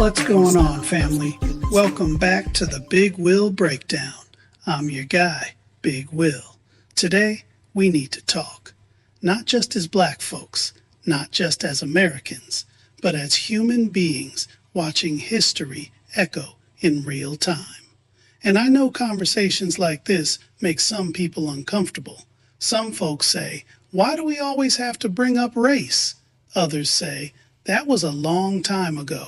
What's going on, family? Welcome back to the Big Will Breakdown. I'm your guy, Big Will. Today, we need to talk. Not just as black folks, not just as Americans, but as human beings watching history echo in real time. And I know conversations like this make some people uncomfortable. Some folks say, why do we always have to bring up race? Others say, that was a long time ago.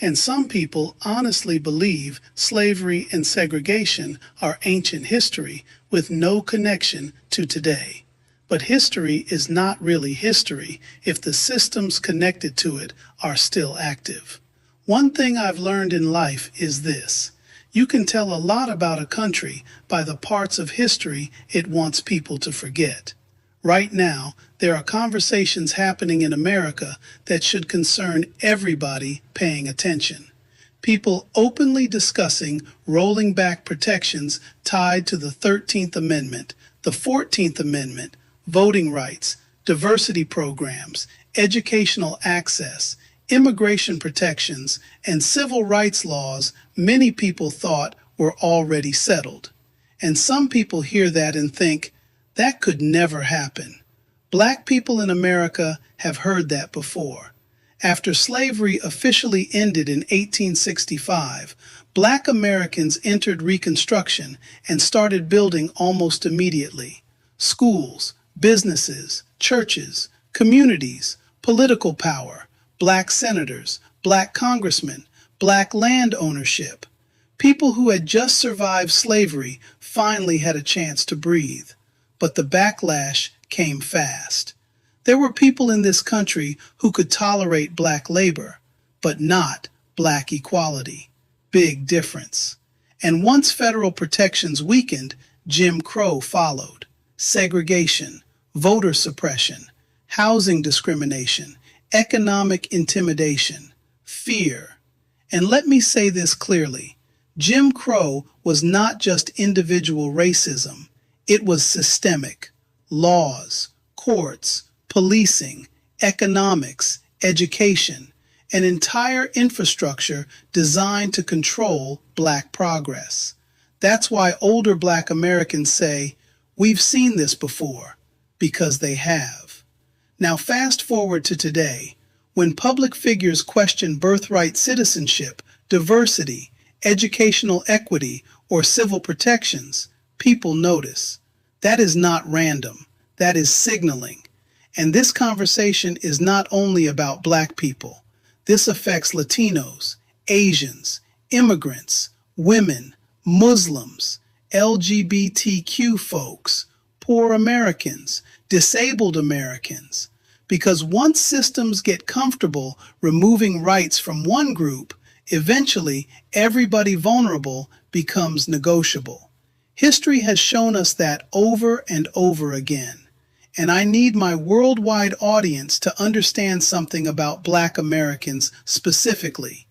And some people honestly believe slavery and segregation are ancient history with no connection to today. But history is not really history if the systems connected to it are still active. One thing I've learned in life is this. You can tell a lot about a country by the parts of history it wants people to forget. Right now, there are conversations happening in America that should concern everybody paying attention. People openly discussing rolling back protections tied to the 13th Amendment, the 14th Amendment, voting rights, diversity programs, educational access, immigration protections, and civil rights laws many people thought were already settled. And some people hear that and think, that could never happen. Black people in America have heard that before. After slavery officially ended in 1865, Black Americans entered Reconstruction and started building almost immediately. Schools, businesses, churches, communities, political power, Black senators, Black congressmen, Black land ownership. People who had just survived slavery finally had a chance to breathe. But the backlash came fast. There were people in this country who could tolerate black labor, but not black equality. Big difference. And once federal protections weakened, Jim Crow followed. Segregation, voter suppression, housing discrimination, economic intimidation, fear. And let me say this clearly. Jim Crow was not just individual racism. It was systemic. Laws, courts, policing, economics, education, an entire infrastructure designed to control black progress. That's why older Black Americans say, we've seen this before, because they have. Now fast forward to today, when public figures question birthright citizenship, diversity, educational equity, or civil protections, people notice. That is not random. That is signaling. And this conversation is not only about Black people. This affects Latinos, Asians, immigrants, women, Muslims, LGBTQ folks, poor Americans, disabled Americans. Because once systems get comfortable removing rights from one group, eventually everybody vulnerable becomes negotiable. History has shown us that over and over again. And I need my worldwide audience to understand something about Black Americans specifically.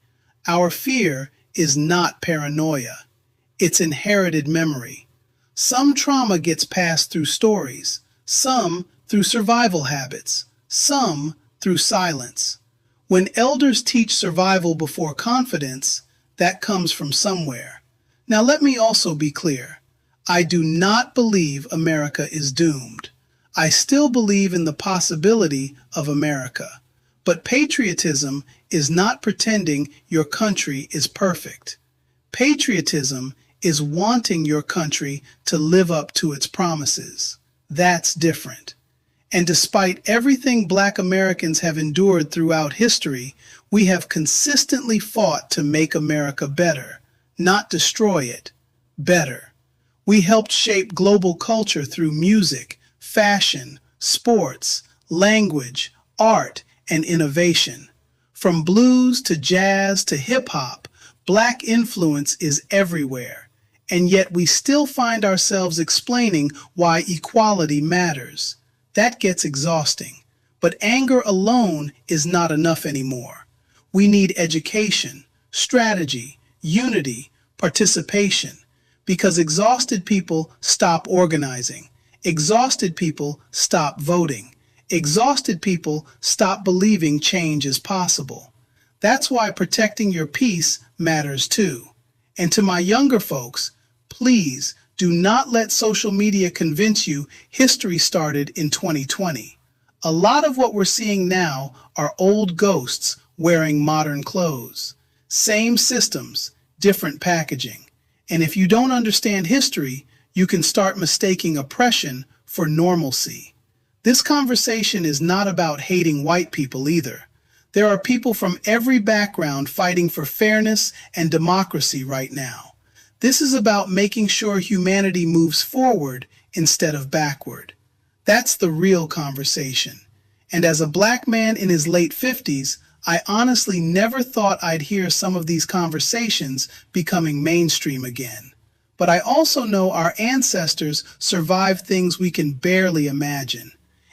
Our fear is not paranoia. It's inherited memory. Some trauma gets passed through stories, some through survival habits, some through silence. When elders teach survival before confidence, that comes from somewhere. Now let me also be clear. I do not believe America is doomed. I still believe in the possibility of America. But patriotism is not pretending your country is perfect. Patriotism is wanting your country to live up to its promises. That's different. And despite everything Black Americans have endured throughout history, we have consistently fought to make America better, not destroy it, better. We helped shape global culture through music, fashion, sports, language, art, and innovation. From blues to jazz to hip-hop, Black influence is everywhere. And yet we still find ourselves explaining why equality matters. That gets exhausting. But anger alone is not enough anymore. We need education, strategy, unity, participation. Because exhausted people stop organizing. Exhausted people stop voting. Exhausted people stop believing change is possible. That's why protecting your peace matters too. And to my younger folks, please do not let social media convince you history started in 2020. A lot of what we're seeing now are old ghosts wearing modern clothes. Same systems, different packaging. And if you don't understand history, you can start mistaking oppression for normalcy. This conversation is not about hating white people either. There are people from every background fighting for fairness and democracy right now. This is about making sure humanity moves forward instead of backward. That's the real conversation. And as a black man in his late 50s, I honestly never thought I'd hear some of these conversations becoming mainstream again. But I also know our ancestors survived things we can barely imagine.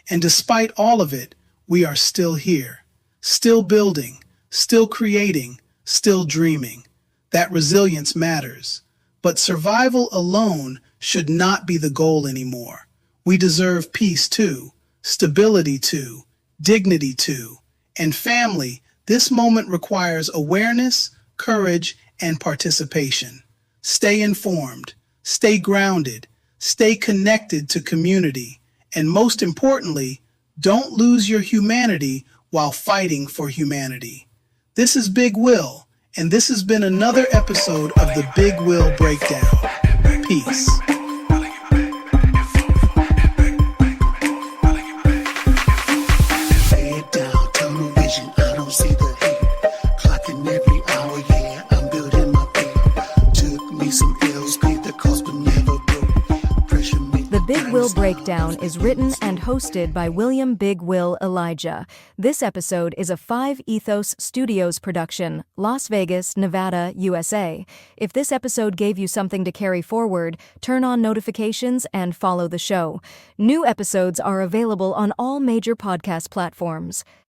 And despite all of it, we are still here. Still building, still creating, still dreaming. That resilience matters. But survival alone should not be the goal anymore. We deserve peace too, stability too, dignity too. And family, this moment requires awareness, courage, and participation. Stay informed, stay grounded, stay connected to community, and most importantly, don't lose your humanity while fighting for humanity. This is Big Will, and this has been another episode of the Big Will Breakdown. Peace. Head down, tunnel vision, I don't see the hate. Clocking every hour, yeah, I'm building my pay. Took me some L's, paid the cost, but never broke. Pressure me. The Big Will Breakdown is written and hosted by William Big Will Elijah. This episode is a 5 Ethos Studios production, Las Vegas, Nevada, USA. If this episode gave you something to carry forward, turn on notifications and follow the show. New episodes are available on all major podcast platforms.